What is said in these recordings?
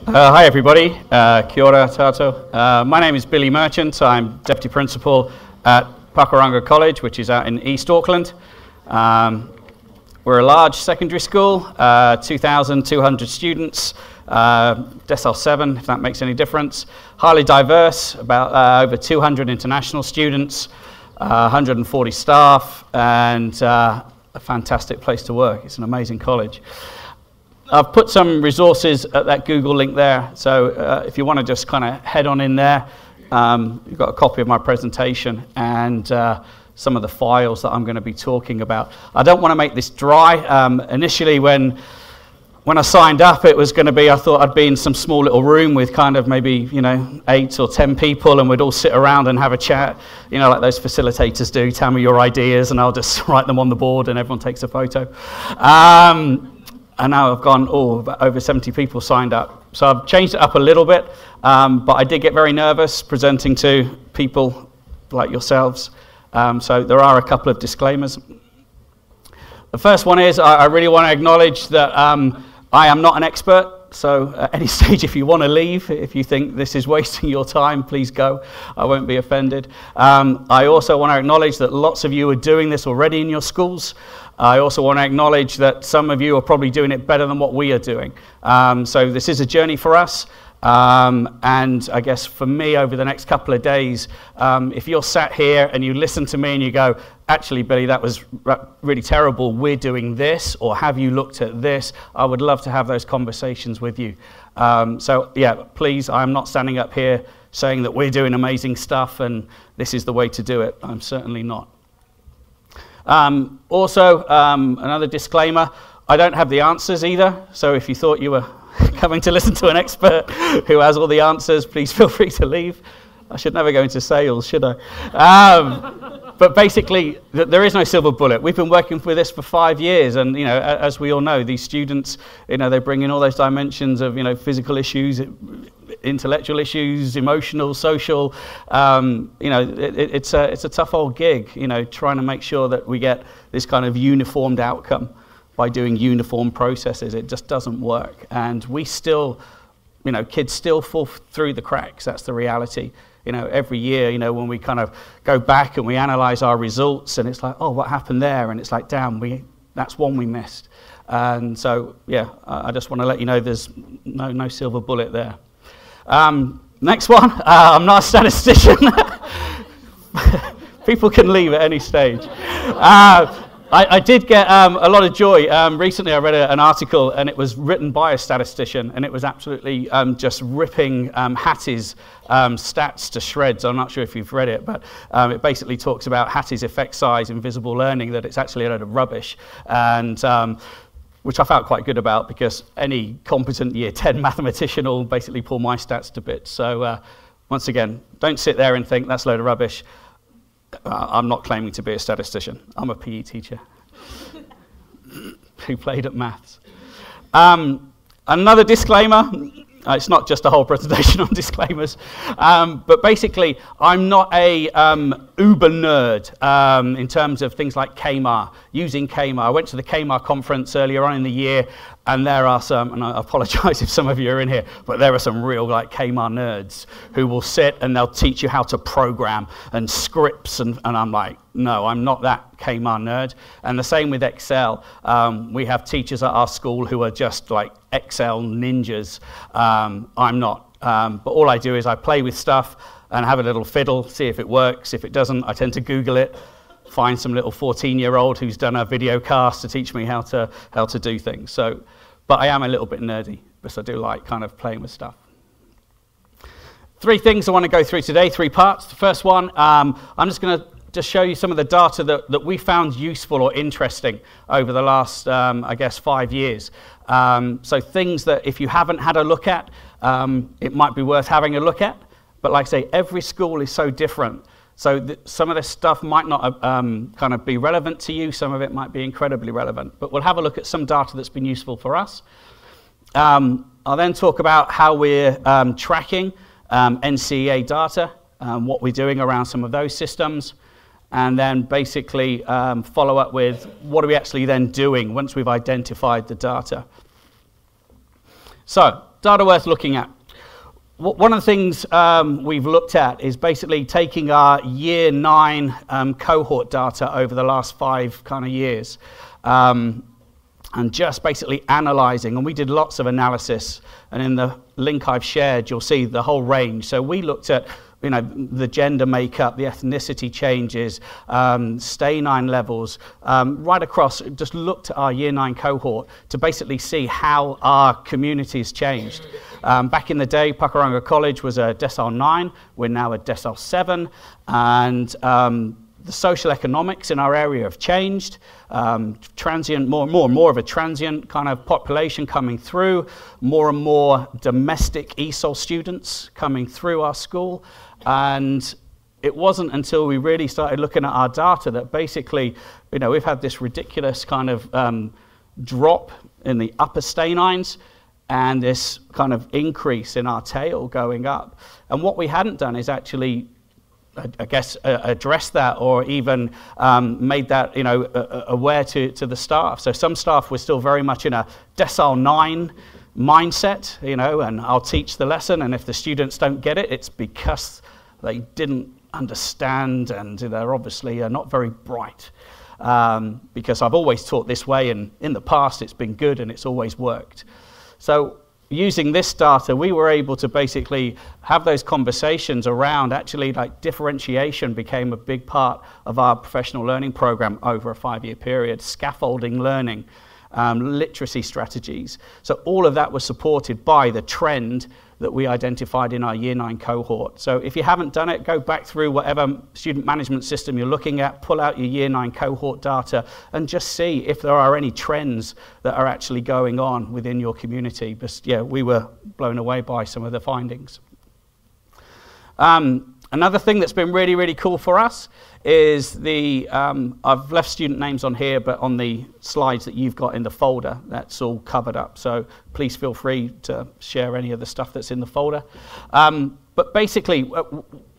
Hi everybody, kia ora tātou. My name is Billy Merchant. I'm Deputy Principal at Pakuranga College, which is out in East Auckland. We're a large secondary school, 2,200 students, decile 7, if that makes any difference. Highly diverse, about over 200 international students, 140 staff, and a fantastic place to work. It's an amazing college. I've put some resources at that Google link there, so if you want to just kind of head on in there, you've got a copy of my presentation and some of the files that I'm going to be talking about. I don't want to make this dry. Initially, when I signed up, it was going to be, I thought I'd be in some small little room with kind of maybe, 8 or 10 people, and we'd all sit around and have a chat, like those facilitators do. Tell me your ideas, and I'll just write them on the board, and everyone takes a photo. And now I've gone, about over 70 people signed up. So I've changed it up a little bit, but I did get very nervous presenting to people like yourselves. So there are a couple of disclaimers. The first one is I really want to acknowledge that I am not an expert. So at any stage, if you want to leave, if you think this is wasting your time, please go. I won't be offended. I also want to acknowledge that lots of you are doing this already in your schools. I also want to acknowledge that some of you are probably doing it better than what we are doing. So this is a journey for us. And I guess for me, over the next couple of days, if you're sat here and you listen to me and you go, actually, Billy, that was really terrible, we're doing this, or have you looked at this? I would love to have those conversations with you. So yeah, please, I'm not standing up here saying that we're doing amazing stuff and this is the way to do it. I'm certainly not. Also, another disclaimer, I don't have the answers either. So if you thought you were coming to listen to an expert who has all the answers, please feel free to leave. I should never go into sales, should I? But basically, there is no silver bullet. We've been working with this for 5 years, and as we all know, these students, they bring in all those dimensions of physical issues, intellectual issues, emotional, social. It's a tough old gig, trying to make sure that we get this kind of uniformed outcome by doing uniform processes. It just doesn't work, and we still, kids still fall through the cracks. That's the reality. Every year, when we kind of go back and we analyze our results, and it's like, oh, what happened there? And it's like, damn, that's one we missed. And so, yeah, I just want to let you know there's no silver bullet there. Next one, I'm not a statistician. People can leave at any stage. I did get a lot of joy. Recently I read an article, and it was written by a statistician, and it was absolutely just ripping Hattie's stats to shreds. I'm not sure if you've read it, but it basically talks about Hattie's effect size in visible learning, that it's actually a load of rubbish, and which I felt quite good about, because any competent Year 10 mathematician will basically pull my stats to bits. So once again, don't sit there and think that's a load of rubbish. I'm not claiming to be a statistician. I'm a PE teacher who played at maths. Another disclaimer, it's not just a whole presentation on disclaimers, but basically I'm not a uber nerd in terms of things like KAMAR, using KAMAR. I went to the KAMAR conference earlier on in the year, and there are some, and I apologize if some of you are in here, but there are some real KAMAR nerds who will sit and they'll teach you how to program and scripts, and I'm like, no, I'm not that KAMAR nerd. And the same with Excel. We have teachers at our school who are just like Excel ninjas. I'm not. But all I do is I play with stuff and have a little fiddle, see if it works. If it doesn't, I tend to Google it, find some little 14-year-old who's done a video cast to teach me how to do things. So, but I am a little bit nerdy, because I do like kind of playing with stuff. 3 things I want to go through today, 3 parts. The first one, I'm just going to show you some of the data that we found useful or interesting over the last, 5 years. So things that if you haven't had a look at, it might be worth having a look at. But like I say, every school is so different. So some of this stuff might not kind of be relevant to you. Some of it might be incredibly relevant. But we'll have a look at some data that's been useful for us. I'll then talk about how we're tracking NCEA data, what we're doing around some of those systems. And then basically follow up with what are we actually then doing once we've identified the data. So data worth looking at. One of the things we've looked at is basically taking our year 9 cohort data over the last 5 kind of years and just basically analysing, and we did lots of analysis, and in the link I've shared you'll see the whole range. So we looked at the gender makeup, the ethnicity changes, stay 9 levels, right across, just looked at our year 9 cohort to basically see how our community's changed. Back in the day, Pakuranga College was a decile 9, we're now a decile 7, and the social economics in our area have changed. Transient, more and more of a transient kind of population coming through, more and more domestic e-asTTle students coming through our school. And it wasn't until we really started looking at our data that basically, we've had this ridiculous kind of drop in the upper stay 9s and this kind of increase in our tail going up. And what we hadn't done is actually, I guess, address that or even made that, aware to the staff. So some staff were still very much in a decile 9 mindset, and I'll teach the lesson, and if the students don't get it, it's because they didn't understand, and they're obviously not very bright. Because I've always taught this way, and in the past it's been good and it's always worked. So using this data, we were able to basically have those conversations around actually like differentiation became a big part of our professional learning program over a 5-year period, scaffolding learning, literacy strategies. So all of that was supported by the trend that we identified in our year 9 cohort. So if you haven't done it, go back through whatever student management system you're looking at, pull out your year 9 cohort data and just see if there are any trends that are actually going on within your community. But yeah, we were blown away by some of the findings. Another thing that's been really, really cool for us is I've left student names on here, but on the slides that you've got in the folder, that's all covered up. So please feel free to share any of the stuff that's in the folder. But basically,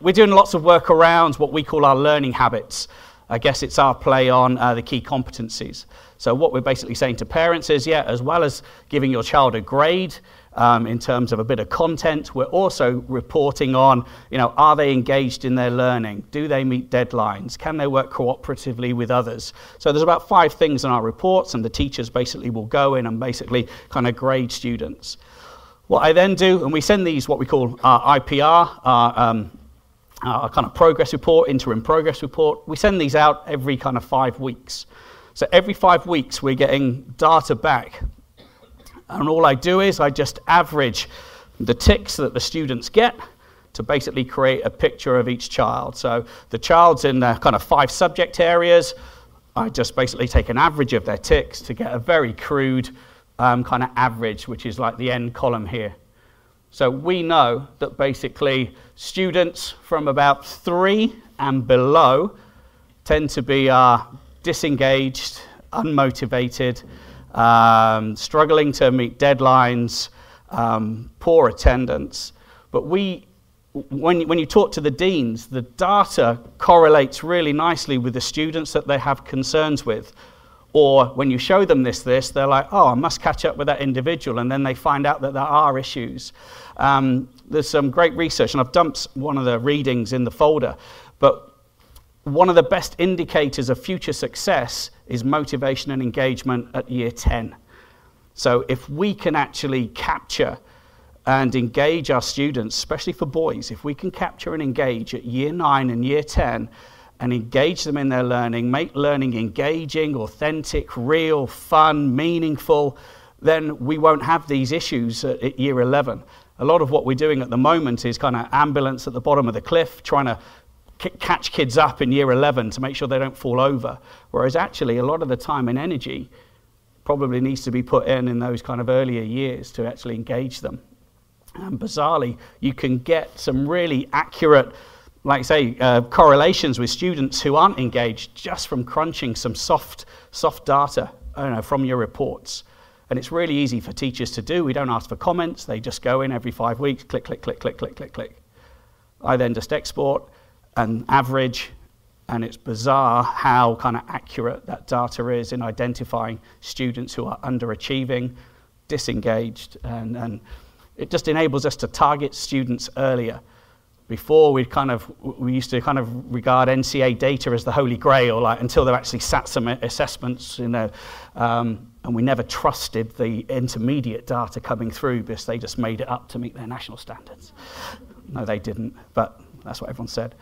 we're doing lots of work around what we call our learning habits. I guess it's our play on the key competencies. So what we're basically saying to parents is, as well as giving your child a grade, in terms of a bit of content, we're also reporting on, are they engaged in their learning? Do they meet deadlines? Can they work cooperatively with others? So there's about 5 things in our reports, and the teachers basically will go in and basically kind of grade students. What I then do, and we send these what we call our IPR, our kind of progress report, interim progress report. We send these out every kind of 5 weeks. So every 5 weeks we're getting data back. And all I do is I just average the ticks that the students get to basically create a picture of each child. So the child's in the kind of 5 subject areas. I just basically take an average of their ticks to get a very crude kind of average, which is like the end column here. So we know that basically students from about 3 and below tend to be disengaged, unmotivated, struggling to meet deadlines, poor attendance. But when you talk to the deans, the data correlates really nicely with the students that they have concerns with. Or when you show them this, they're like, oh, I must catch up with that individual, and then they find out that there are issues. There's some great research, and I've dumped one of the readings in the folder, but one of the best indicators of future success is motivation and engagement at year 10. So if we can actually capture and engage our students, especially for boys, if we can capture and engage at year 9 and year 10 and engage them in their learning, make learning engaging, authentic, real, fun, meaningful, then we won't have these issues at year 11. A lot of what we're doing at the moment is kind of ambulance at the bottom of the cliff, trying to catch kids up in year 11 to make sure they don't fall over. Whereas actually a lot of the time and energy probably needs to be put in those kind of earlier years to actually engage them. And bizarrely, you can get some really accurate, like say, correlations with students who aren't engaged just from crunching some soft data from your reports. And it's really easy for teachers to do. We don't ask for comments. They just go in every 5 weeks, click, click, click, click, click, click, click. I then just export and average, and it's bizarre how kind of accurate that data is in identifying students who are underachieving, disengaged, and It just enables us to target students earlier. Before, we used to kind of regard NCEA data as the holy grail, like until they've actually sat some assessments, and we never trusted the intermediate data coming through because they just made it up to meet their national standards. No, they didn't, but that's what everyone said.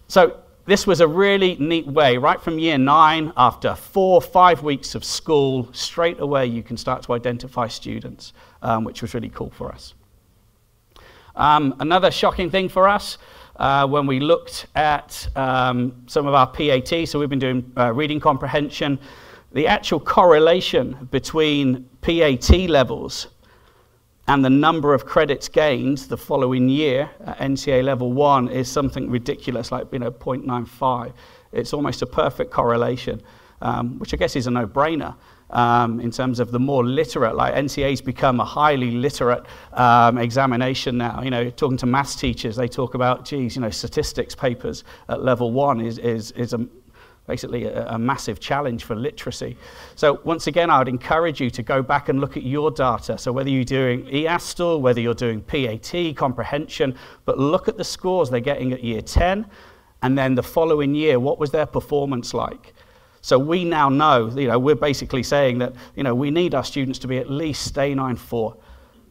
So this was a really neat way, right from year 9, after 4 or 5 weeks of school, straight away you can start to identify students, which was really cool for us. Another shocking thing for us, when we looked at some of our PAT, so we've been doing reading comprehension, the actual correlation between PAT levels and the number of credits gained the following year at NCEA level 1 is something ridiculous, like 0.95. It's almost a perfect correlation, which I guess is a no-brainer. In terms of the more literate, like NCEA's become a highly literate examination now. Talking to maths teachers, they talk about, statistics papers at level 1 is basically a massive challenge for literacy. So once again, I would encourage you to go back and look at your data. So whether you're doing e-asTTle, whether you're doing PAT, comprehension, but look at the scores they're getting at year 10, and then the following year, what was their performance like? So we now know, we're basically saying that, we need our students to be at least Stay 9.4.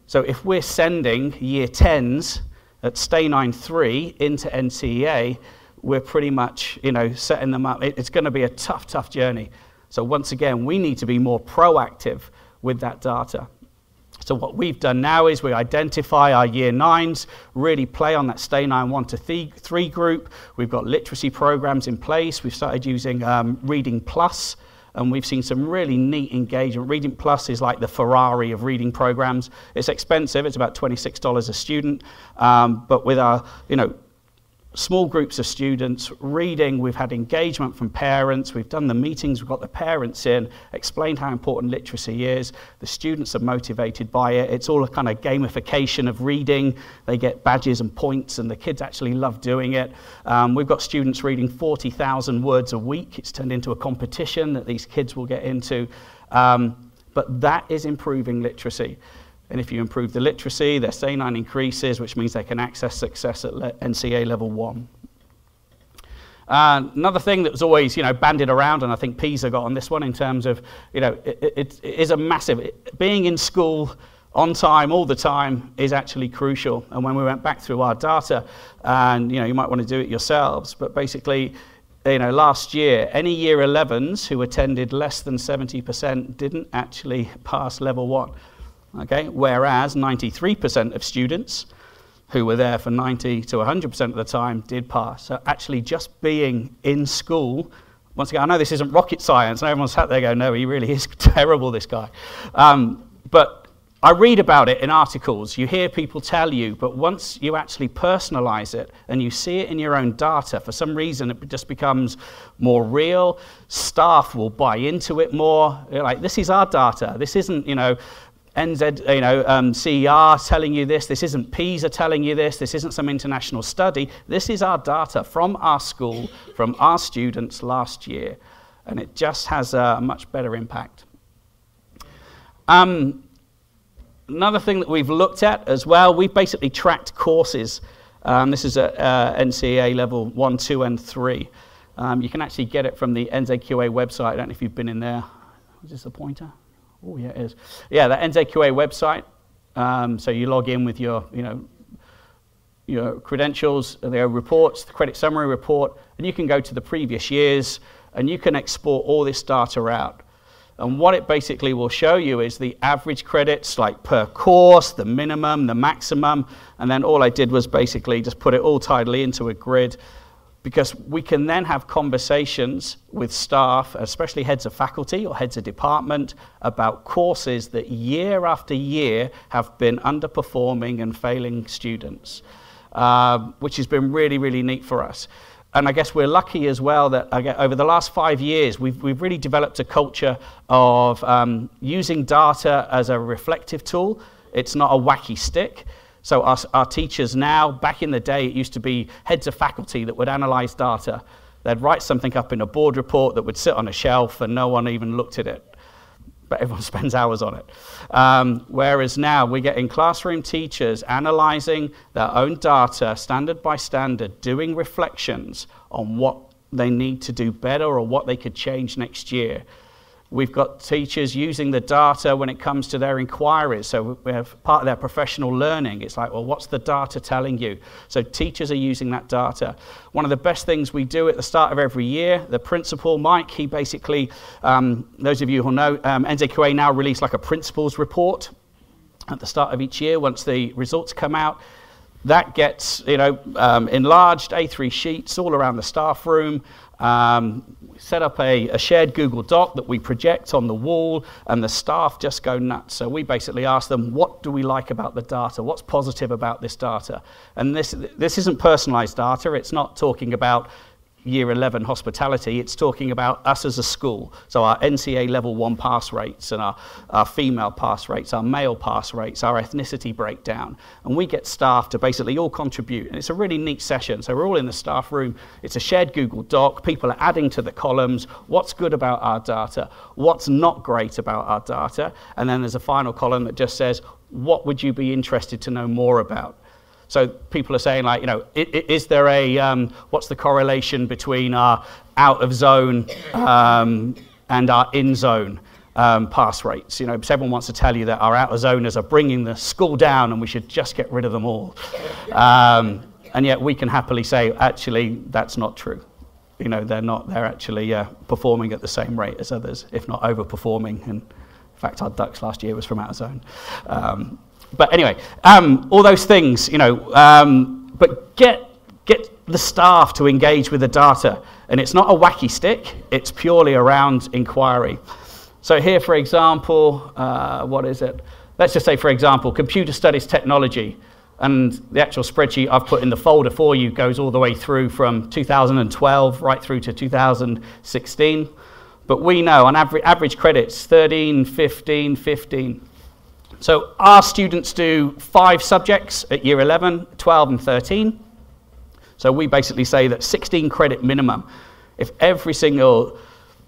So if we're sending year 10s at Stay 9.3 into NCEA, we're pretty much, setting them up. It's going to be a tough journey. So once again, we need to be more proactive with that data. So what we've done now is we identify our year 9s, really play on that Stay 9.1 to 3 group. We've got literacy programs in place. We've started using Reading Plus, and we've seen some really neat engagement. Reading Plus is like the Ferrari of reading programs. It's expensive. It's about $26 a student. But with our, small groups of students reading, we've had engagement from parents, we've done the meetings, we've got the parents in, explained how important literacy is, the students are motivated by it, it's all a kind of gamification of reading, they get badges and points and the kids actually love doing it. We've got students reading 40,000 words a week, it's turned into a competition that these kids will get into, but that is improving literacy. And if you improve the literacy, their Stay 9 increases, which means they can access success at NCEA level 1. Another thing that was always, bandied around, and I think PISA got on this one in terms of, it is a massive, being in school on time, all the time, is actually crucial. And when we went back through our data, and, you might want to do it yourselves, but basically, last year, any year 11s who attended less than 70% didn't actually pass level 1. Okay, whereas 93% of students who were there for 90 to 100% of the time did pass. So actually just being in school, once again, I know this isn't rocket science, and everyone's sat there going, no, he really is terrible, this guy. But I read about it in articles, you hear people tell you, but once you actually personalize it and you see it in your own data, for some reason it just becomes more real, staff will buy into it more. They're like, this is our data, this isn't, NCEA telling you this isn't PISA telling you this isn't some international study, this is our data from our school, from our students last year, and it just has a much better impact. Another thing that we've looked at as well, we've basically tracked courses. This is at NCEA level 1, 2, and 3. You can actually get it from the NZQA website. I don't know if you've been in there. Is this the pointer? Oh, yeah, it is. Yeah, the NZQA website. So you log in with your credentials, their reports, the credit summary report, and you can go to the previous years, and you can export all this data out. And what it basically will show you is the average credits, like per course, the minimum, the maximum, and then all I did was basically just put it all tidily into a grid, because we can then have conversations with staff, especially heads of faculty or heads of department, about courses that year after year have been underperforming and failing students, which has been really, really neat for us. And I guess we're lucky as well that over the last 5 years, we've really developed a culture of using data as a reflective tool. It's not a wacky stick. So our teachers now, back in the day, it used to be heads of faculty that would analyze data. They'd write something up in a board report that would sit on a shelf and no one even looked at it. but everyone spends hours on it. Whereas now we're getting classroom teachers analysing their own data, standard by standard, doing reflections on what they need to do better or what they could change next year. We've got teachers using the data when it comes to their inquiries. So we have part of their professional learning. It's like, well, what's the data telling you? So teachers are using that data. One of the best things we do at the start of every year, the principal, Mike, he basically, those of you who know, NCEA now release like a principal's report at the start of each year once the results come out. That gets, enlarged A3 sheets all around the staff room. Set up a shared Google Doc that we project on the wall, and the staff just go nuts. So we basically ask them, what do we like about the data? What's positive about this data? And this isn't personalized data. It's not talking about Year 11 hospitality, it's talking about us as a school. So our NCEA level 1 pass rates and our female pass rates, our male pass rates, our ethnicity breakdown. And we get staff to basically all contribute. And it's a really neat session. So we're all in the staff room. It's a shared Google Doc. People are adding to the columns. What's good about our data? What's not great about our data? And then there's a final column that just says, what would you be interested to know more about? So people are saying, like, is there what's the correlation between our out of zone and our in zone pass rates? Everyone wants to tell you that our out of zoners are bringing the school down and we should just get rid of them all. And yet we can happily say, actually, that's not true. They're not. They're actually performing at the same rate as others, if not overperforming. And in fact, our Ducks last year was from out of zone. But anyway, all those things, but get the staff to engage with the data. And it's not a wacky stick, it's purely around inquiry. So here, for example, what is it? Let's just say, for example, computer studies technology. And the actual spreadsheet I've put in the folder for you goes all the way through from 2012 right through to 2016. But we know on average credits, 13, 15, 15. So our students do 5 subjects at year 11, 12 and 13. So we basically say that 16 credit minimum. If every single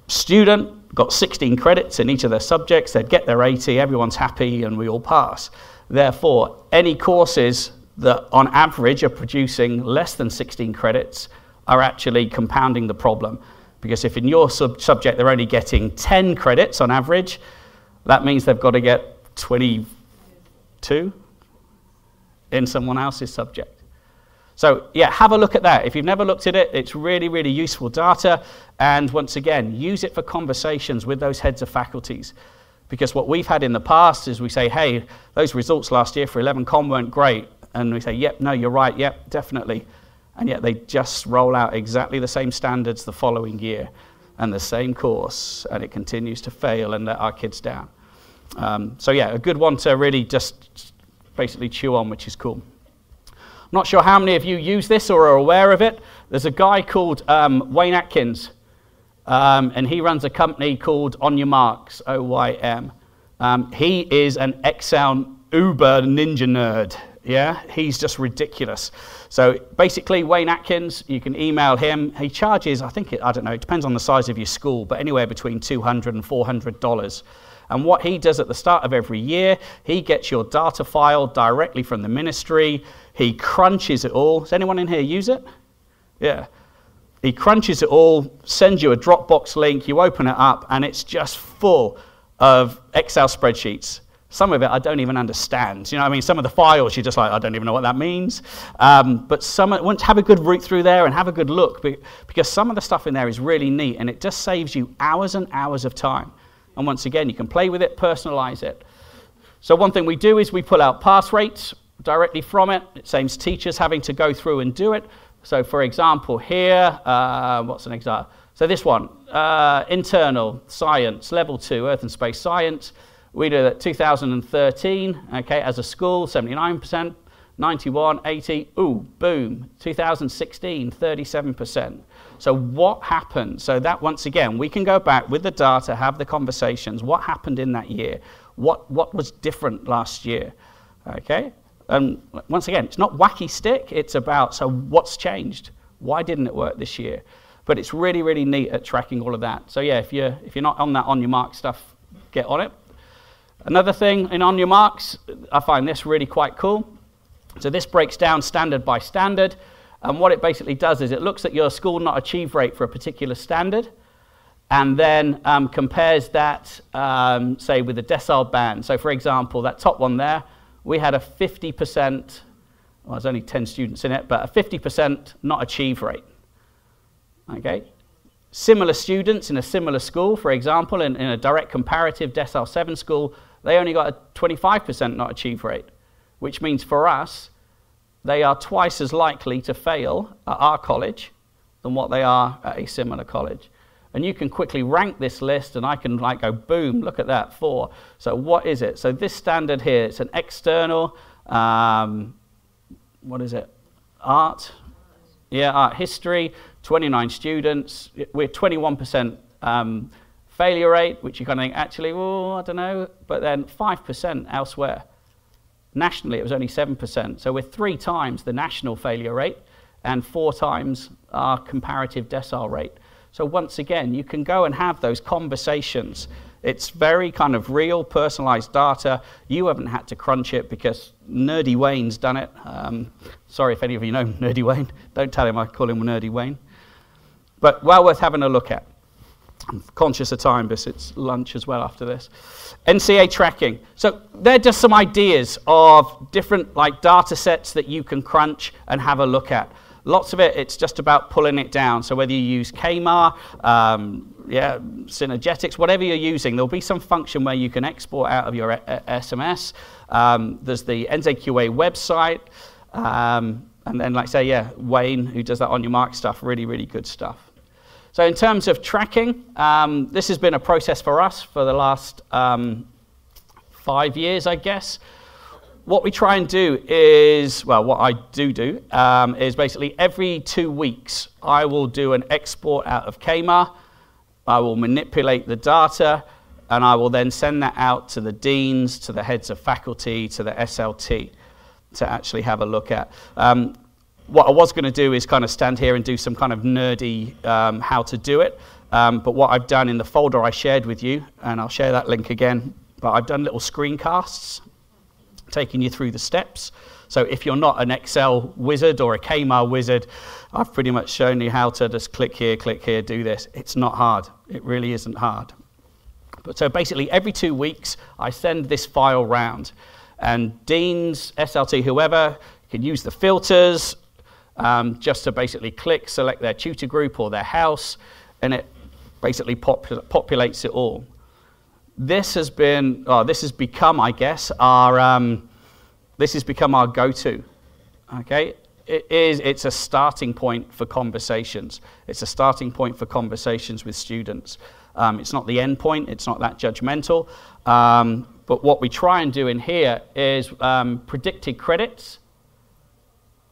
student got 16 credits in each of their subjects, they'd get their 80, everyone's happy and we all pass. Therefore, any courses that on average are producing less than 16 credits are actually compounding the problem. Because if in your subject they're only getting 10 credits on average, that means they've got to get 22 in someone else's subject. So yeah, have a look at that. If you've never looked at it, it's really, really useful data. And once again, use it for conversations with those heads of faculties. Because what we've had in the past is we say, hey, those results last year for 11Com weren't great. And we say, yep, no, you're right, yep, definitely. And yet they just roll out exactly the same standards the following year and the same course, and it continues to fail and let our kids down. So yeah, a good one to really just basically chew on, which is cool. I'm not sure how many of you use this or are aware of it. There's a guy called Wayne Atkins, and he runs a company called On Your Marks, OYM. He is an Excel uber ninja nerd. Yeah, he's just ridiculous. So basically, Wayne Atkins, you can email him. He charges, I don't know, it depends on the size of your school, but anywhere between $200 and $400. And what he does at the start of every year, he gets your data file directly from the ministry. He crunches it all. Does anyone in here use it? Yeah. He crunches it all, sends you a Dropbox link, you open it up, and it's just full of Excel spreadsheets. Some of it I don't even understand. Some of the files you're just like, I don't even know what that means. But once have a good root through there and have a good look, because some of the stuff in there is really neat, and it just saves you hours and hours of time. And once again, you can play with it, personalize it. So one thing we do is we pull out pass rates directly from it. It saves teachers having to go through and do it. So for example, here, what's an example? So this one, internal science, level 2, earth and space science. We did it 2013, okay, as a school, 79%, 91, 80, ooh, boom, 2016, 37%. So what happened? So that, once again, we can go back with the data, have the conversations. What happened in that year? What was different last year? Okay? And once again, it's not wacky stick. It's about, so what's changed? Why didn't it work this year? But it's really, really neat at tracking all of that. So yeah, if you're not on that On Your Mark stuff, get on it. Another thing in On Your Marks, I find this really quite cool. So this breaks down standard by standard, and what it basically does is it looks at your school not achieve rate for a particular standard, and then compares that, say, with the decile band. So for example, that top one there, we had a 50%, well, there's only 10 students in it, but a 50% not achieve rate. Okay. Similar students in a similar school, for example, in a direct comparative decile 7 school, they only got a 25% not achieve rate, which means for us, they are twice as likely to fail at our college than what they are at a similar college. And you can quickly rank this list, and I can like go, boom, look at that, 4. So what is it? So this standard here, it's an external, what is it? Art. Yeah, art history, 29 students. We're 21% failure rate, which you kind of think, actually, well, I don't know, but then 5% elsewhere. Nationally, it was only 7%. So we're 3 times the national failure rate and 4 times our comparative decile rate. So once again, you can go and have those conversations. It's very kind of real, personalized data. You haven't had to crunch it because Nerdy Wayne's done it. Sorry if any of you know Nerdy Wayne. Don't tell him I call him Nerdy Wayne. But well worth having a look at. I'm conscious of time because it's lunch as well after this. NCEA tracking. So they're just some ideas of different like data sets that you can crunch and have a look at. Lots of it, it's just about pulling it down. So whether you use KAMAR, synergetics, whatever you're using, there'll be some function where you can export out of your SMS. There's the NCEA website. And then, like say, Wayne, who does that On Your Mark stuff, really, really good stuff. So in terms of tracking, this has been a process for us for the last 5 years, I guess. What we try and do is, well, what I do is basically every 2 weeks, I will do an export out of KAMAR. I will manipulate the data, and I will then send that out to the deans, to the heads of faculty, to the SLT to actually have a look at. What I was going to do is kind of stand here and do some kind of nerdy how to do it. But what I've done in the folder I shared with you, and I'll share that link again, but I've done little screencasts taking you through the steps. So if you're not an Excel wizard or a KAMAR wizard, I've pretty much shown you how to just click here, do this. It's not hard. It really isn't hard. But so basically every 2 weeks, I send this file round. And deans, SLT, whoever, can use the filters just to basically click, select their tutor group or their house, and it basically populates it all. This has become, I guess, this has become our go-to. Okay, it's a starting point for conversations. It's a starting point for conversations with students. It's not the end point. It's not that judgmental. But what we try and do in here is predicted credits,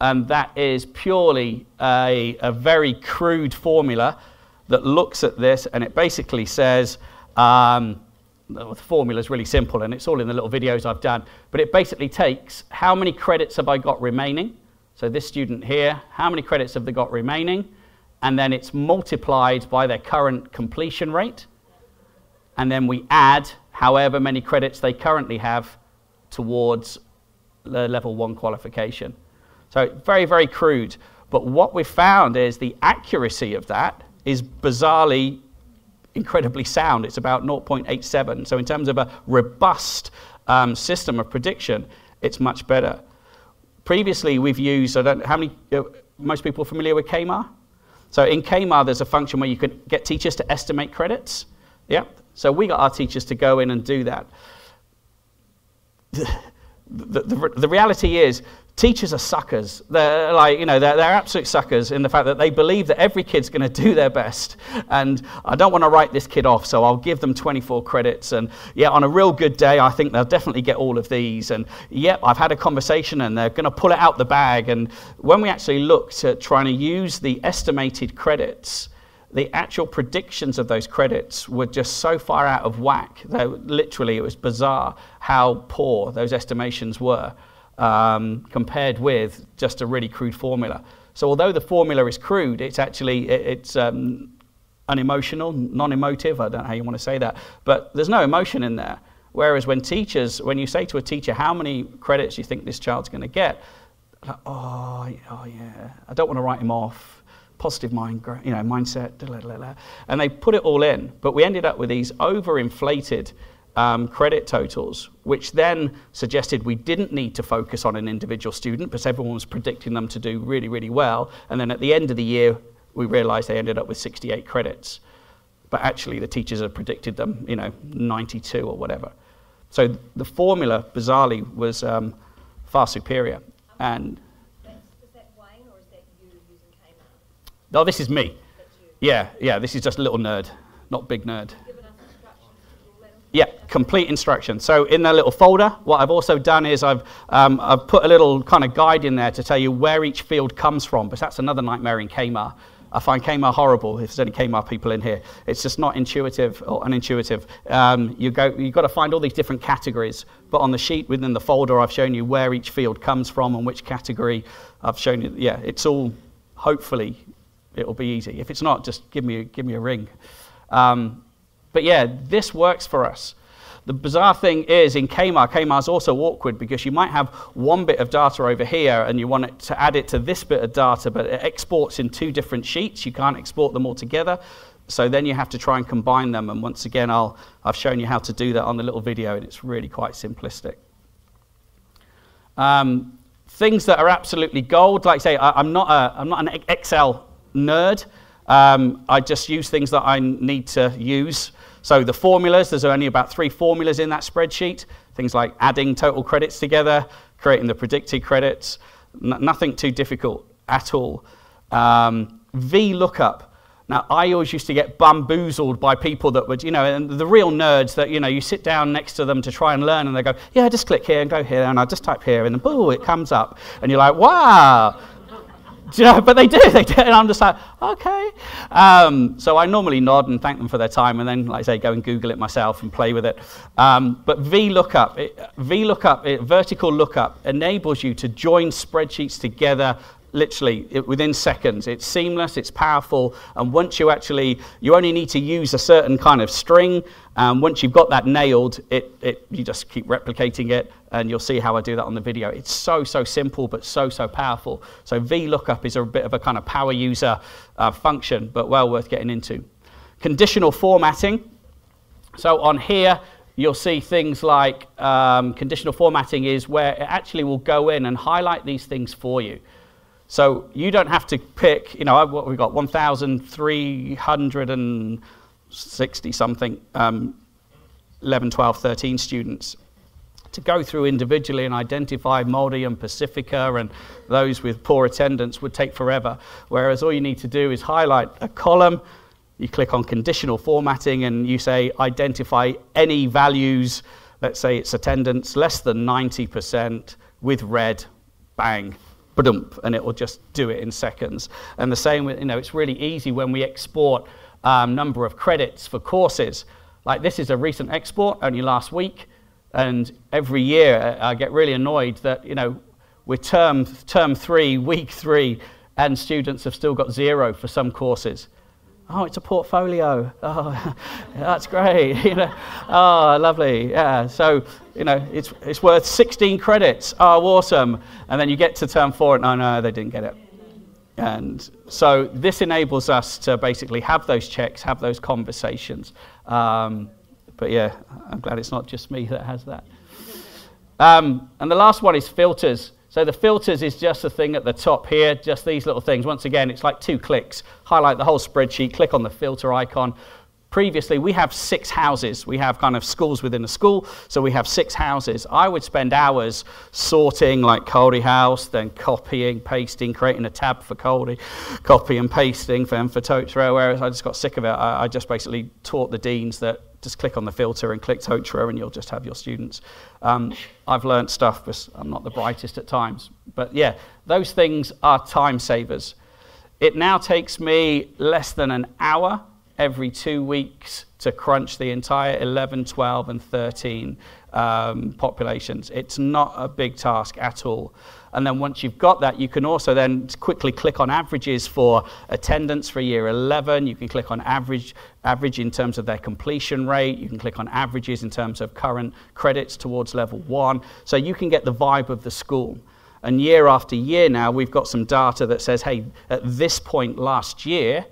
and that is purely a very crude formula that looks at this, and it basically says. The formula is really simple, and it's all in the little videos I've done, but it basically takes how many credits have I got remaining, so this student here, how many credits have they got remaining, and then it's multiplied by their current completion rate, and then we add however many credits they currently have towards the level 1 qualification. So very, very crude, but what we've found is the accuracy of that is bizarrely incredibly sound. It's about 0.87. So in terms of a robust system of prediction, it's much better. Previously, we've used, I don't know how many, most people are familiar with KAMAR? So in KAMAR, there's a function where you can get teachers to estimate credits. Yeah. So we got our teachers to go in and do that. The reality is, teachers are suckers. They're like, they're absolute suckers in the fact that they believe that every kid's going to do their best. And I don't want to write this kid off, so I'll give them 24 credits. And on a real good day, I think they'll definitely get all of these. And I've had a conversation and they're going to pull it out the bag. And when we actually looked at trying to use the estimated credits, the actual predictions of those credits were just so far out of whack. Literally, it was bizarre how poor those estimations were. Compared with just a really crude formula. So although the formula is crude, it's actually unemotional, non-emotive, I don't know how you want to say that, but there's no emotion in there. Whereas when you say to a teacher, how many credits do you think this child's going to get? Like, oh yeah, I don't want to write him off, positive mindset, blah, blah, blah. And they put it all in, but we ended up with these overinflated credit totals, which then suggested we didn't need to focus on an individual student because everyone was predicting them to do really, really well. And then at the end of the year, we realized they ended up with 68 credits. But actually, the teachers had predicted them, 92 or whatever. So the formula, bizarrely, was far superior. And is that Wayne or is that you using KAMAR? No, this is me. That's you. Yeah, this is just a little nerd, not big nerd. Given us instructions to all that Yeah, complete instruction. So in that little folder, what I've also done is I've put a little kind of guide in there to tell you where each field comes from, because that's another nightmare in KAMAR. I find KAMAR horrible if there's any KAMAR people in here. It's just not intuitive or unintuitive. You've got to find all these different categories, but on the sheet within the folder I've shown you where each field comes from and which category I've shown you. Yeah, it's all, hopefully, it'll be easy. If it's not, just give me a ring. But yeah, this works for us. The bizarre thing is in KAMAR is also awkward because you might have one bit of data over here and you want it to add it to this bit of data, but it exports in two different sheets. You can't export them all together. So then you have to try and combine them. And once again, I've shown you how to do that on the little video, and it's really quite simplistic. Things that are absolutely gold, like I say, I'm not an Excel nerd. I just use things that I need to use. So the formulas, there's only about 3 formulas in that spreadsheet. Things like adding total credits together, creating the predicted credits. Nothing too difficult at all. VLOOKUP. Now, I always used to get bamboozled by people that would, and the real nerds that, you sit down next to them to try and learn, and they go, yeah, just click here and go here, and I just type here, and then, boom, it comes up. And you're like, wow. But they do, and I'm just like, okay. So I normally nod and thank them for their time, and then, like I say, go and Google it myself and play with it. But VLOOKUP, vertical lookup, enables you to join spreadsheets together literally within seconds. It's seamless, it's powerful, and once you only need to use a certain kind of string. Once you've got that nailed, you just keep replicating it, and you'll see how I do that on the video. It's so simple, but so powerful. So VLOOKUP is a bit of a kind of power user function, but well worth getting into. Conditional formatting. So on here, you'll see things like conditional formatting is where it actually will go in and highlight these things for you. So you don't have to pick, what we've got, 1,360 something, 11, 12, 13 students. To go through individually and identify Māori and Pacifica and those with poor attendance would take forever. Whereas all you need to do is highlight a column, you click on conditional formatting, and you say identify any values, let's say it's attendance less than 90% with red, bang. And it will just do it in seconds. And the same with, it's really easy when we export number of credits for courses. Like this is a recent export, only last week. And every year I get really annoyed that, we're term 3, week 3, and students have still got 0 for some courses. Oh, it's a portfolio. Oh, that's great. Oh, lovely. Yeah. So, it's worth 16 credits. Oh, awesome. And then you get to term 4 and no, they didn't get it. And so this enables us to basically have those checks, have those conversations. But yeah, I'm glad it's not just me that has that. And the last one is filters. So the filters is just the thing at the top here, just these little things. Once again, it's like 2 clicks. Highlight the whole spreadsheet, click on the filter icon. Previously, we have 6 houses. We have kind of schools within a school, so we have 6 houses. I would spend hours sorting like Caldy House, then copying, pasting, creating a tab for Caldy, copy and pasting for Totoro, whereas I just got sick of it. I just basically taught the deans that just click on the filter and click Totoro and you'll just have your students. I've learned stuff, but I'm not the brightest at times. But yeah, those things are time savers. It now takes me less than an hour every 2 weeks to crunch the entire 11, 12, and 13 populations. It's not a big task at all. And then once you've got that, you can also then quickly click on averages for attendance for year 11. You can click on average in terms of their completion rate. You can click on averages in terms of current credits towards level 1. So you can get the vibe of the school. And year after year now, we've got some data that says, hey, at this point last year,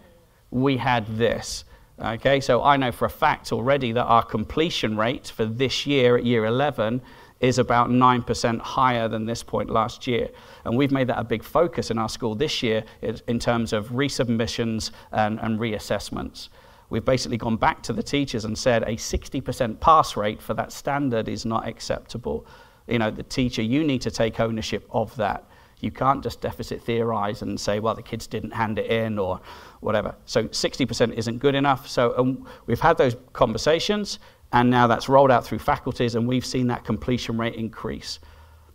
we had this. Okay, so I know for a fact already that our completion rate for this year at year 11 is about 9% higher than this point last year. And we've made that a big focus in our school this year in terms of resubmissions and reassessments. We've basically gone back to the teachers and said a 60% pass rate for that standard is not acceptable. You know, the teacher, you need to take ownership of that. You can't just deficit theorize and say, well, the kids didn't hand it in or whatever. So 60% isn't good enough. So we've had those conversations, and now that's rolled out through faculties, and we've seen that completion rate increase.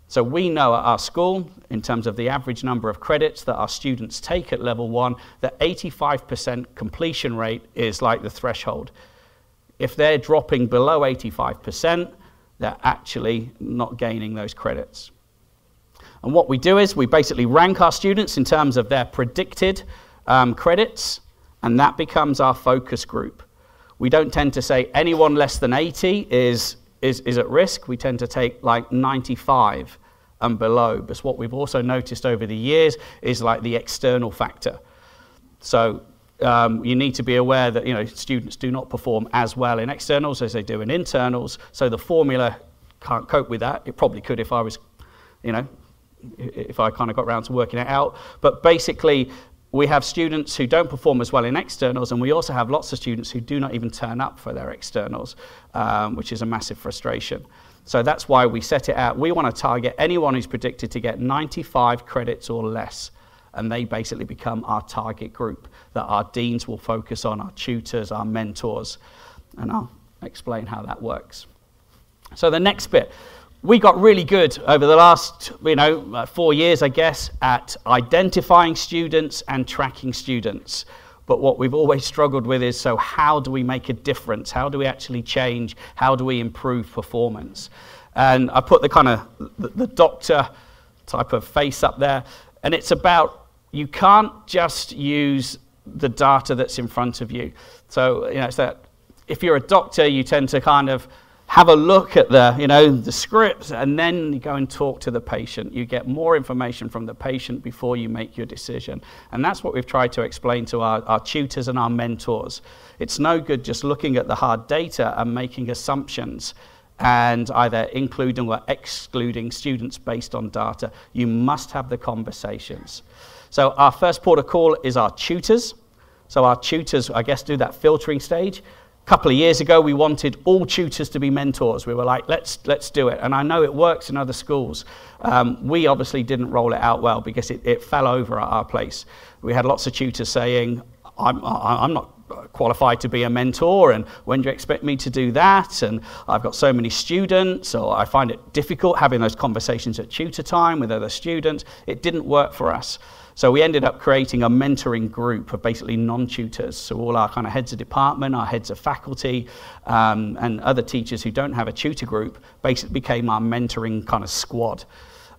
So we know at our school, in terms of the average number of credits that our students take at level 1, that 85% completion rate is like the threshold. If they're dropping below 85%, they're actually not gaining those credits. And what we do is we basically rank our students in terms of their predicted credits, and that becomes our focus group. We don't tend to say anyone less than 80 is at risk. We tend to take like 95 and below. But what we've also noticed over the years is like the external factor. So you need to be aware that, you know, students do not perform as well in externals as they do in internals. So the formula can't cope with that. It probably could if I was, you know, if I kind of got around to working it out. But basically, we have students who don't perform as well in externals, and we also have lots of students who do not even turn up for their externals, which is a massive frustration. So that's why we set it out. We want to target anyone who's predicted to get 95 credits or less, and they basically become our target group that our deans will focus on, our tutors, our mentors, and I'll explain how that works. So the next bit. We got really good over the last 4 years, I guess, at identifying students and tracking students. But what we've always struggled with is, so how do we make a difference? How do we actually change? How do we improve performance? And I put the kind of the doctor type of face up there. And it's about, you can't just use the data that's in front of you. So, you know, it's that if you're a doctor, you tend to kind of have a look at the scripts, and then you go and talk to the patient. You get more information from the patient before you make your decision. And that's what we've tried to explain to our tutors and our mentors. It's no good just looking at the hard data and making assumptions and either including or excluding students based on data. You must have the conversations. So our first port of call is our tutors. So our tutors, I guess, do that filtering stage. A couple of years ago, we wanted all tutors to be mentors. We were like, let's do it. And I know it works in other schools. We obviously didn't roll it out well because it fell over at our place. We had lots of tutors saying, I'm not qualified to be a mentor, and when do you expect me to do that? And I've got so many students, or I find it difficult having those conversations at tutor time with other students. It didn't work for us. So we ended up creating a mentoring group of basically non-tutors. So all our kind of heads of department, our heads of faculty, and other teachers who don't have a tutor group basically became our mentoring kind of squad,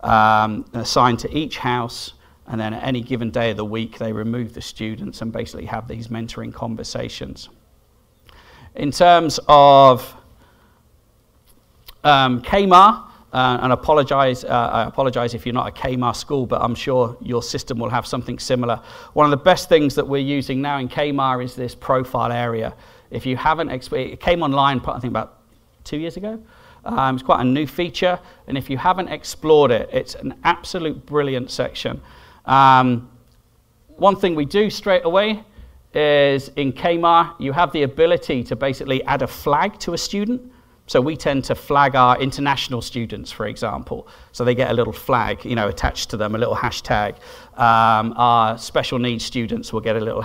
assigned to each house. And then at any given day of the week, they remove the students and basically have these mentoring conversations. In terms of KAMAR, and I apologize if you're not a KAMAR school, but I'm sure your system will have something similar. One of the best things that we're using now in KAMAR is this profile area. If you haven't, it came online, I think about 2 years ago. It's quite a new feature, and if you haven't explored it, it's an absolute brilliant section. One thing we do straight away is in KAMAR, you have the ability to basically add a flag to a student. So we tend to flag our international students, for example. So they get a little flag, attached to them, a little hashtag. Our special needs students will get a little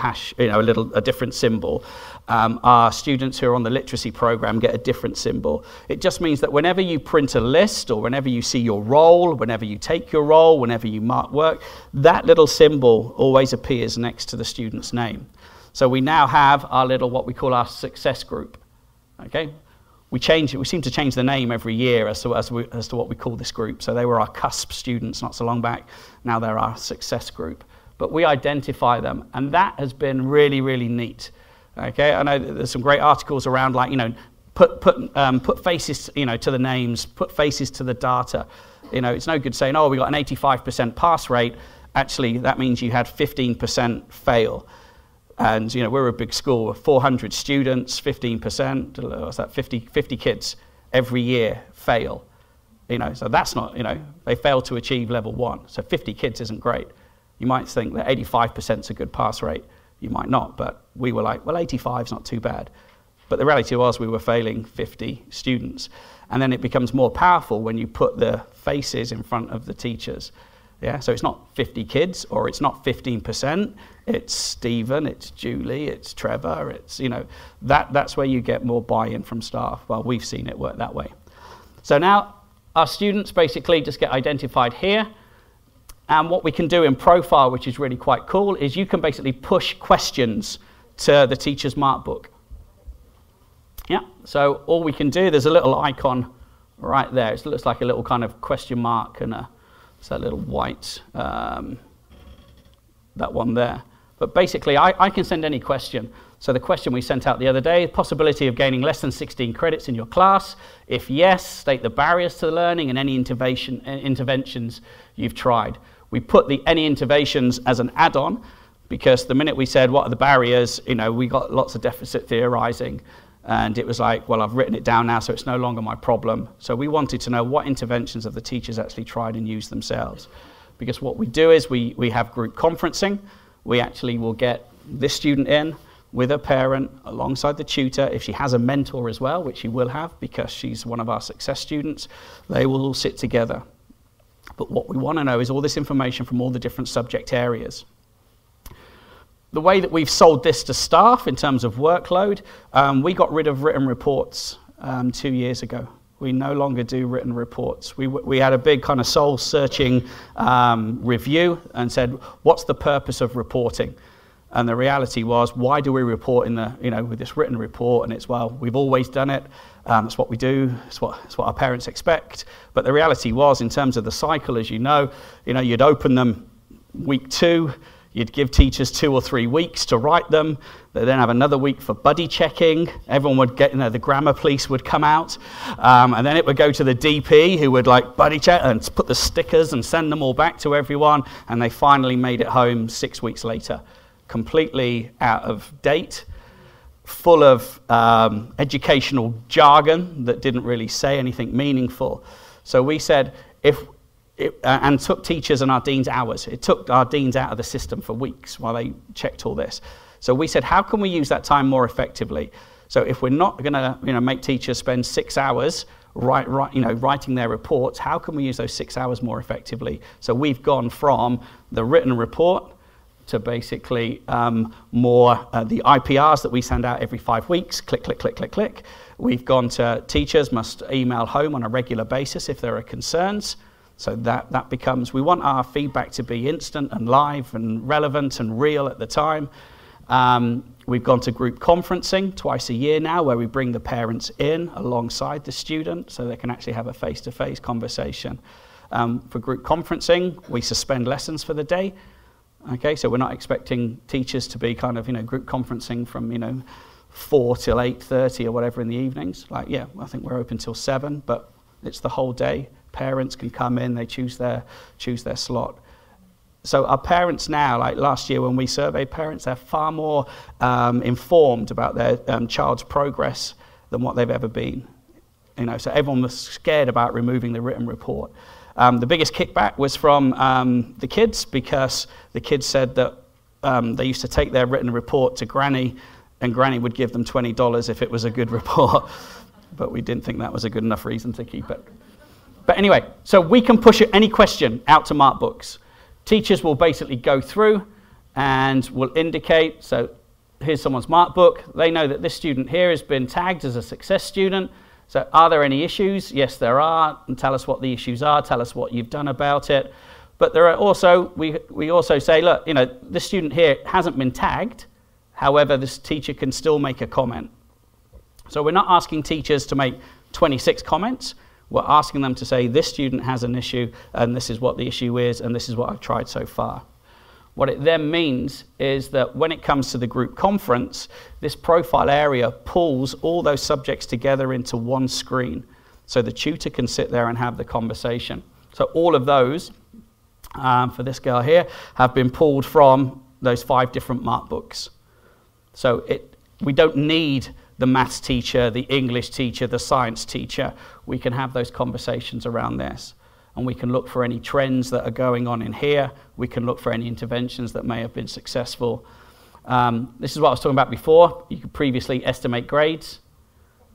a different symbol. Our students who are on the literacy program get a different symbol. It just means that whenever you print a list, or whenever you see your role, whenever you take your role, whenever you mark work, that little symbol always appears next to the student's name. So we now have our little, what we call our success group. Okay. we change it. We seem to change the name every year as to what we call this group. So they were our CUSP students not so long back. Now they're our success group. But we identify them, and that has been really, really neat. Okay, I know there's some great articles around, like, put faces, to the names, put faces to the data. It's no good saying, oh, we got an 85% pass rate. Actually, that means you had 15% fail. And, we're a big school with 400 students, 15%, what's that, 50 kids every year fail. So that's not, they fail to achieve level 1. So 50 kids isn't great. You might think that 85% is a good pass rate. You might not, but we were like, well, 85 is not too bad. But the reality was we were failing 50 students. And then it becomes more powerful when you put the faces in front of the teachers. Yeah, so it's not 50 kids, or it's not 15%. It's Stephen, it's Julie, it's Trevor. It's, that's where you get more buy-in from staff. Well, we've seen it work that way. So now our students basically just get identified here. And what we can do in Profile, which is really quite cool, is you can basically push questions to the teacher's mark book. Yeah, so all we can do, there's a little icon right there. It looks like a little kind of question mark, and it's that little white, that one there. But basically, I can send any question. So the question we sent out the other day, possibility of gaining less than 16 credits in your class. If yes, state the barriers to learning and any interventions you've tried. We put the any interventions as an add-on, because the minute we said, what are the barriers, we got lots of deficit theorizing. And it was like, well, I've written it down now, so it's no longer my problem. So we wanted to know what interventions have the teachers actually tried and used themselves. Because what we do is we have group conferencing. We actually will get this student in with a parent alongside the tutor. If she has a mentor as well, which she will have because she's one of our success students, they will all sit together. But what we want to know is all this information from all the different subject areas. The way that we've sold this to staff in terms of workload, we got rid of written reports 2 years ago. We no longer do written reports. We had a big kind of soul-searching review and said, what's the purpose of reporting? And the reality was, why do we report with this written report? And it's, well, we've always done it. It's what we do. It's what our parents expect. But the reality was, in terms of the cycle, as you'd open them week 2. You'd give teachers 2 or 3 weeks to write them. They'd then have another week for buddy checking. Everyone would get, the grammar police would come out. And then it would go to the DP, who would buddy check and put the stickers and send them all back to everyone. And they finally made it home 6 weeks later, completely out of date, full of educational jargon that didn't really say anything meaningful. So we said, and took teachers and our deans hours. It took our deans out of the system for weeks while they checked all this. So we said, how can we use that time more effectively? So if we're not going to make teachers spend 6 hours writing their reports, how can we use those 6 hours more effectively? So we've gone from the written report to basically more the IPRs that we send out every 5 weeks. Click, click, click, click, click. We've gone to teachers must email home on a regular basis if there are concerns. So that becomes, we want our feedback to be instant and live and relevant and real at the time. We've gone to group conferencing twice a year now, where we bring the parents in alongside the student so they can actually have a face-to-face conversation. For group conferencing, we suspend lessons for the day. Okay, so we're not expecting teachers to be kind of, group conferencing from, 4 till 8:30 or whatever in the evenings. I think we're open till 7, but it's the whole day. Parents can come in, they choose their slot. So our parents now, like last year when we surveyed parents, they're far more informed about their child's progress than what they've ever been. So everyone was scared about removing the written report. The biggest kickback was from the kids, because the kids said that they used to take their written report to Granny, and Granny would give them $20 if it was a good report. But we didn't think that was a good enough reason to keep it. But anyway, so we can push any question out to mark books. Teachers will basically go through and will indicate, so here's someone's mark book. They know that this student here has been tagged as a success student. So are there any issues? Yes, there are. And tell us what the issues are. Tell us what you've done about it. But there are also, we also say, look, this student here hasn't been tagged. However, this teacher can still make a comment. So we're not asking teachers to make 26 comments. We're asking them to say, this student has an issue, and this is what the issue is, and this is what I've tried so far. What it then means is that when it comes to the group conference, this profile area pulls all those subjects together into one screen, so the tutor can sit there and have the conversation. So all of those, for this girl here, have been pulled from those 5 different mark books. So we don't need the maths teacher, the English teacher, the science teacher. We can have those conversations around this. And we can look for any trends that are going on in here. We can look for any interventions that may have been successful. This is what I was talking about before. You could previously estimate grades.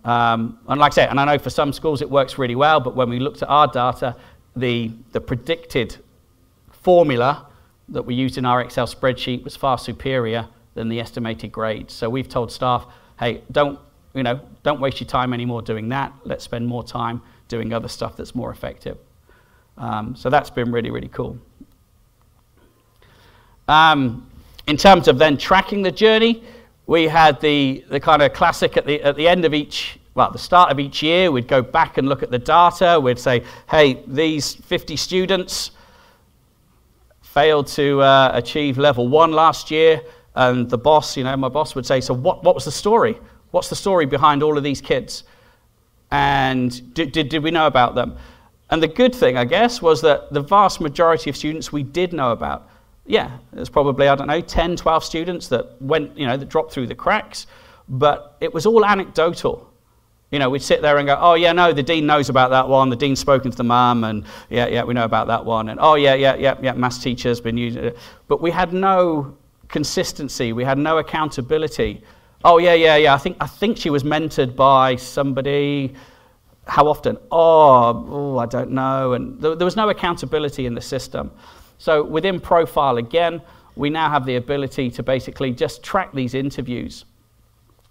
And like I said, and I know for some schools it works really well, but when we looked at our data, the predicted formula that we used in our Excel spreadsheet was far superior than the estimated grades. So we've told staff, hey, don't waste your time anymore doing that. Let's spend more time doing other stuff that's more effective. So that's been really, really cool. In terms of then tracking the journey, we had the kind of classic at the end of the start of each year, we'd go back and look at the data. We'd say, hey, these 50 students failed to achieve level 1 last year. And the boss, my boss would say, so what was the story? What's the story behind all of these kids? And did we know about them? And the good thing, I guess, was that the vast majority of students we did know about. Yeah, there's probably, 10, 12 students that went, that dropped through the cracks, but it was all anecdotal. We'd sit there and go, oh, yeah, no, the dean knows about that one. The dean's spoken to the mum, and yeah, we know about that one. And oh, yeah, maths teacher's been using it. But we had no consistency. We had no accountability. Oh, yeah, I think she was mentored by somebody. How often? Oh, I don't know. And there was no accountability in the system. So within Profile, again, we now have the ability to basically just track these interviews.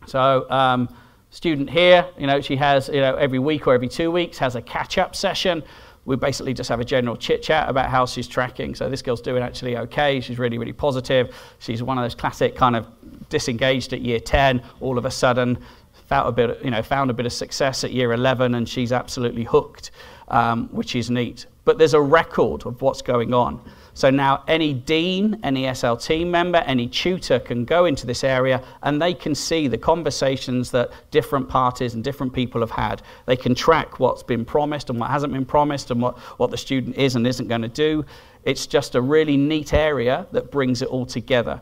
So student here, she has, every week or every 2 weeks has a catch-up session. We basically just have a general chit-chat about how she's tracking. So this girl's doing actually okay. She's really, really positive. She's one of those classic kind of disengaged at year 10, all of a sudden found a bit of success at year 11, and she's absolutely hooked, which is neat. But there's a record of what's going on. So now any dean, any SLT member, any tutor can go into this area and they can see the conversations that different parties and different people have had. They can track what's been promised and what hasn't been promised and what the student is and isn't going to do. It's just a really neat area that brings it all together.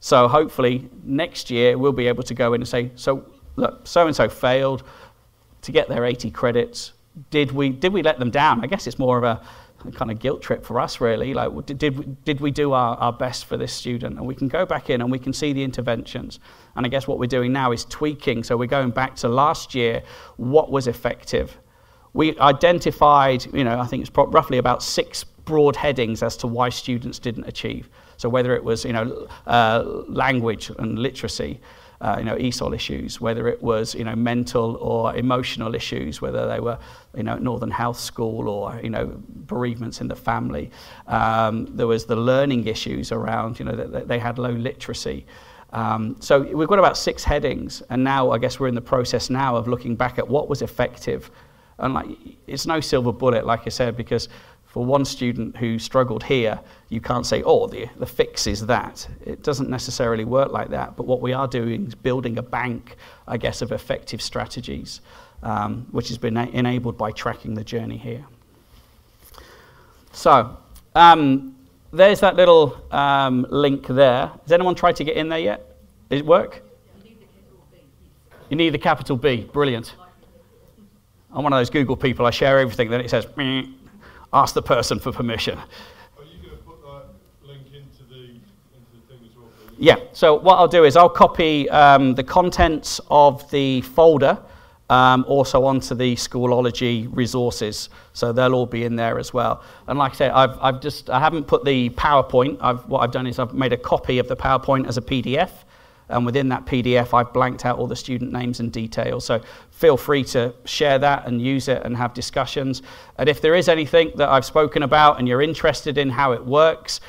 So hopefully next year we'll be able to go in and say, so look, so-and-so failed to get their 80 credits. Did we let them down? I guess it's more of a kind of guilt trip for us, really. Like, did we do our best for this student? And we can go back in and we can see the interventions. And I guess what we're doing now is tweaking. So we're going back to last year, what was effective? We identified, I think it's roughly about 6 broad headings as to why students didn't achieve. So whether it was, language and literacy, e-asTTle issues, whether it was, mental or emotional issues, whether they were, Northern Health School or, bereavements in the family. There was the learning issues around, that they had low literacy. So we've got about 6 headings, and now I guess we're in the process now of looking back at what was effective. And it's no silver bullet, like I said, because for one student who struggled here, you can't say, oh, the fix is that. It doesn't necessarily work like that. But what we are doing is building a bank, I guess, of effective strategies, which has been enabled by tracking the journey here. So there's that little link there. Has anyone tried to get in there yet? Did it work? You need the capital B. Brilliant. I'm one of those Google people. I share everything, then it says, meh. Ask the person for permission. Are you going to put that link into the thing as well? Yeah, so what I'll do is I'll copy the contents of the folder also onto the Schoology resources, so they'll all be in there as well. And like I say, I haven't put the PowerPoint. What I've done is I've made a copy of the PowerPoint as a PDF. And within that PDF, I've blanked out all the student names and details. So feel free to share that and use it and have discussions. And if there is anything that I've spoken about and you're interested in how it works,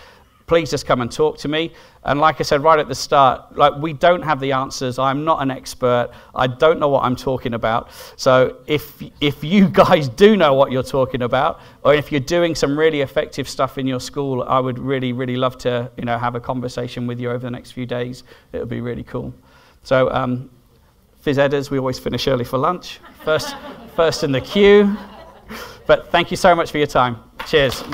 please just come and talk to me. And like I said right at the start, like, we don't have the answers. I'm not an expert. I don't know what I'm talking about. So if you guys do know what you're talking about, or if you're doing some really effective stuff in your school, I would really, really love to, have a conversation with you over the next few days. It would be really cool. So phys eders, we always finish early for lunch. First in the queue. But thank you so much for your time. Cheers.